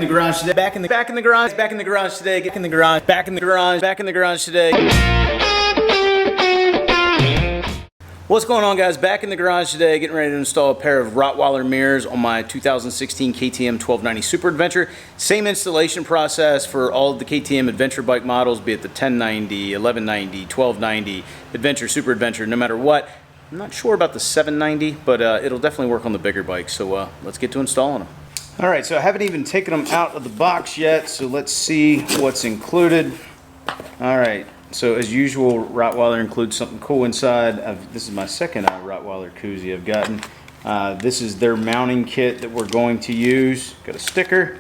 in the garage today. Back in the garage today. Get in the garage. Back in the garage today. What's going on, guys? Back in the garage today, getting ready to install a pair of Rottweiler mirrors on my 2016 KTM 1290 Super Adventure. Same installation process for all of the KTM Adventure bike models, be it the 1090, 1190, 1290, Adventure, Super Adventure, no matter what. I'm not sure about the 790, but it'll definitely work on the bigger bikes. So let's get to installing them. All right, so I haven't even taken them out of the box yet, so let's see what's included. All right. So as usual, Rottweiler includes something cool inside. This is my second Rottweiler koozie I've gotten. This is their mounting kit that we're going to use. Got a sticker.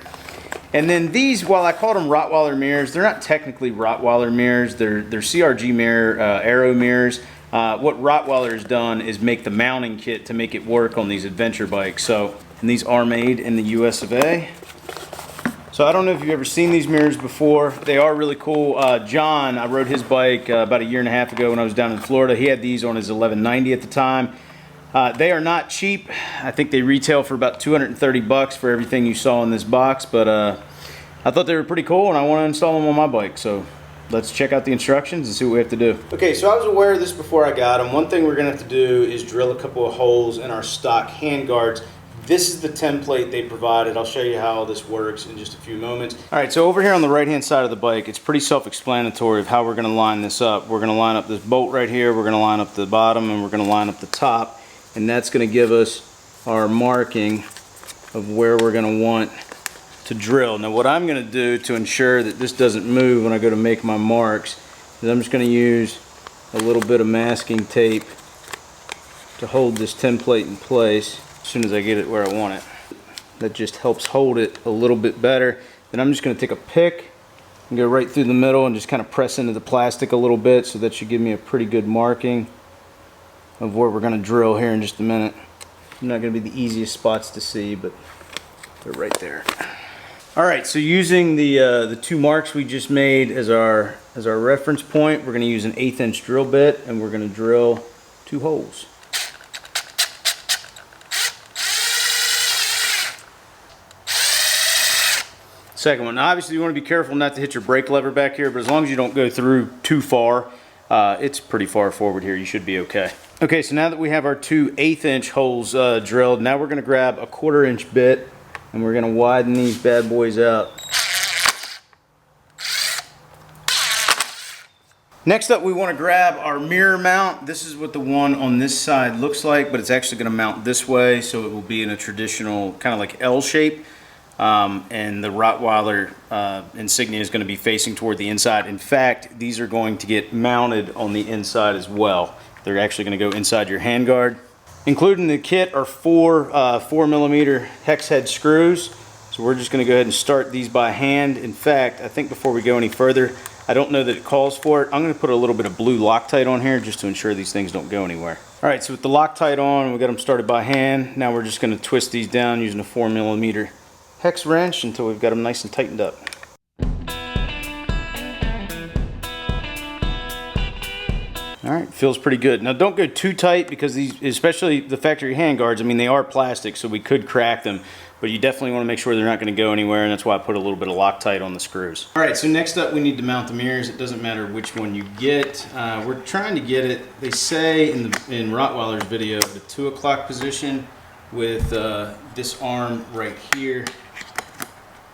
And then these, while I called them Rottweiler mirrors, they're not technically Rottweiler mirrors. They're CRG mirror, Aero mirrors. What Rottweiler has done is make the mounting kit to make it work on these adventure bikes. So, and these are made in the US of A. So I don't know if you've ever seen these mirrors before. They are really cool. John, I rode his bike about a year and a half ago when I was down in Florida. He had these on his 1190 at the time. They are not cheap. I think they retail for about 230 bucks for everything you saw in this box, but I thought they were pretty cool and I want to install them on my bike. So let's check out the instructions and see what we have to do. Okay, so I was aware of this before I got them. One thing we're gonna have to do is drill a couple of holes in our stock handguards. This is the template they provided. I'll show you how this works in just a few moments. All right, so over here on the right-hand side of the bike, it's pretty self-explanatory of how we're gonna line this up. We're gonna line up this bolt right here, we're gonna line up the bottom, and we're gonna line up the top, and that's gonna give us our marking of where we're gonna want to drill. Now what I'm gonna do to ensure that this doesn't move when I go to make my marks is I'm just gonna use a little bit of masking tape to hold this template in place as soon as I get it where I want it. That just helps hold it a little bit better. Then I'm just going to take a pick and go right through the middle and just kind of press into the plastic a little bit, so that should give me a pretty good marking of where we're going to drill here in just a minute. Not going to be the easiest spots to see, but they're right there. Alright, so using the two marks we just made as our reference point, we're going to use an 1/8 inch drill bit and we're going to drill 2 holes. Second one. Now obviously you want to be careful not to hit your brake lever back here, but as long as you don't go through too far, it's pretty far forward here, you should be okay. Okay, so now that we have our 2 1/8 inch holes drilled, now we're going to grab a 1/4 inch bit and we're going to widen these bad boys out. Next up, we want to grab our mirror mount. This is what the one on this side looks like, but it's actually going to mount this way, so it will be in a traditional kind of like L shape. And the Rottweiler insignia is going to be facing toward the inside. In fact, these are going to get mounted on the inside as well. They're actually going to go inside your handguard. Included in the kit are 4mm hex head screws. So we're just going to go ahead and start these by hand. In fact, I think before we go any further, I don't know that it calls for it. I'm going to put a little bit of blue Loctite on here just to ensure these things don't go anywhere. All right, so with the Loctite on, we got them started by hand. Now we're just going to twist these down using a 4mm hex wrench until we've got them nice and tightened up. All right, feels pretty good. Now don't go too tight because these, especially the factory handguards, I mean, they are plastic, so we could crack them, but you definitely want to make sure they're not going to go anywhere, and that's why I put a little bit of Loctite on the screws. All right, so next up we need to mount the mirrors. It doesn't matter which one you get. We're trying to get it, they say in Rottweiler's video, the 2 o'clock position with this arm right here.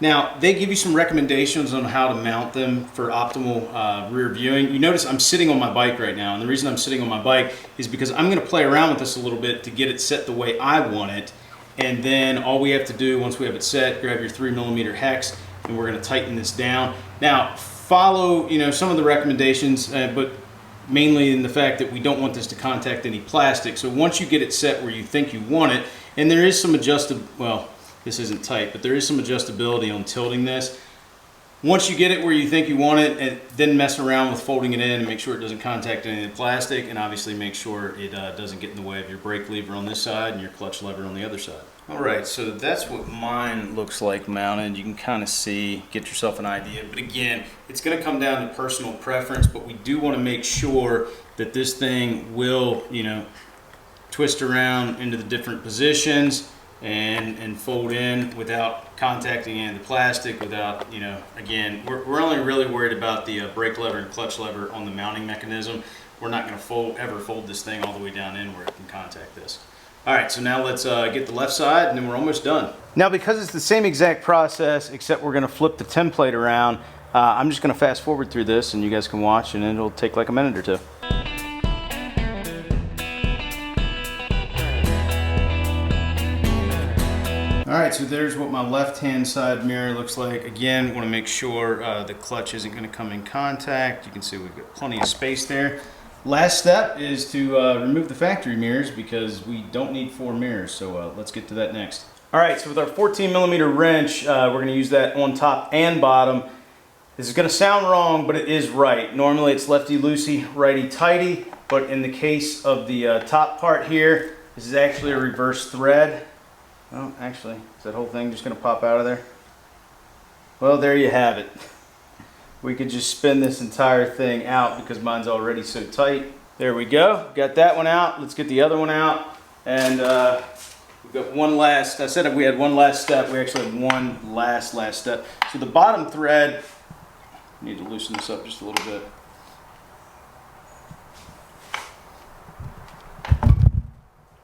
Now, they give you some recommendations on how to mount them for optimal rear viewing. You notice I'm sitting on my bike right now, and the reason I'm sitting on my bike is because I'm going to play around with this a little bit to get it set the way I want it. And then all we have to do, once we have it set, grab your 3mm hex, and we're going to tighten this down. Now, follow some of the recommendations, but mainly in the fact that we don't want this to contact any plastic. So once you get it set where you think you want it, and there is some well, this isn't tight, but there is some adjustability on tilting this. Once you get it where you think you want it, and then mess around with folding it in and make sure it doesn't contact any of the plastic, and obviously make sure it doesn't get in the way of your brake lever on this side and your clutch lever on the other side. All right, so that's what mine looks like mounted. You can kind of see, get yourself an idea. But again, it's going to come down to personal preference, but we do want to make sure that this thing will, twist around into the different positions and fold in without contacting any of the plastic, without, you know, again, we're only really worried about the brake lever and clutch lever on the mounting mechanism. We're not going to ever fold this thing all the way down in where it can contact this. All right, so now let's get the left side, and then we're almost done. Now, because it's the same exact process, except we're going to flip the template around, I'm just going to fast forward through this, and you guys can watch, and it'll take like a minute or two. All right, so there's what my left-hand side mirror looks like. Again, want to make sure the clutch isn't going to come in contact. You can see we've got plenty of space there. Last step is to remove the factory mirrors because we don't need 4 mirrors, so let's get to that next. All right, so with our 14mm wrench, we're going to use that on top and bottom. This is going to sound wrong, but it is right. Normally it's lefty-loosey, righty-tighty, but in the case of the top part here, this is actually a reverse thread. Oh, actually, is that whole thing just going to pop out of there? Well, there you have it. We could just spin this entire thing out because mine's already so tight. There we go. Got that one out. Let's get the other one out. And we've got one last, I said if we had one last step, we actually had one last step. So the bottom thread, I need to loosen this up just a little bit.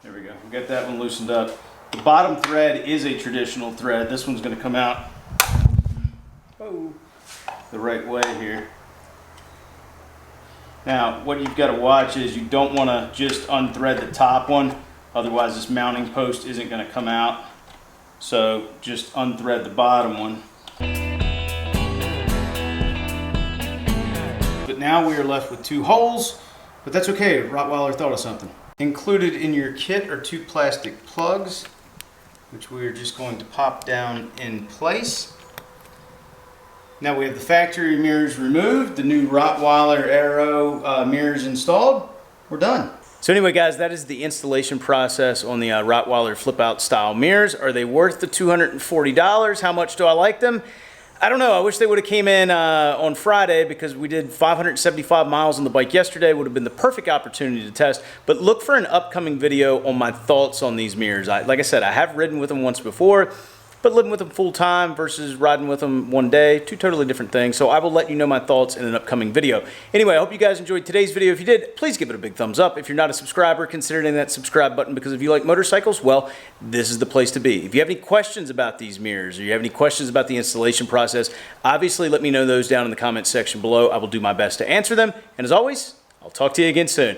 There we go. We got that one loosened up. The bottom thread is a traditional thread. This one's going to come out the right way here. Now, what you've got to watch is you don't want to just unthread the top one, otherwise this mounting post isn't going to come out. So just unthread the bottom one. But now we are left with 2 holes, but that's okay. Rottweiler thought of something. Included in your kit are 2 plastic plugs, which we are just going to pop down in place. Now we have the factory mirrors removed, the new Rottweiler Aero mirrors installed. We're done. So anyway, guys, that is the installation process on the Rottweiler flip-out style mirrors. Are they worth the $240? How much do I like them? I don't know. I wish they would have came in on Friday because we did 575 miles on the bike yesterday. Would have been the perfect opportunity to test. But look for an upcoming video on my thoughts on these mirrors. Like I said, I have ridden with them once before, but living with them full time versus riding with them one day, 2 totally different things. So I will let you know my thoughts in an upcoming video. Anyway, I hope you guys enjoyed today's video. If you did, please give it a big thumbs up. If you're not a subscriber, consider hitting that subscribe button because if you like motorcycles, well, this is the place to be. If you have any questions about these mirrors or you have any questions about the installation process, obviously let me know those down in the comments section below. I will do my best to answer them. And as always, I'll talk to you again soon.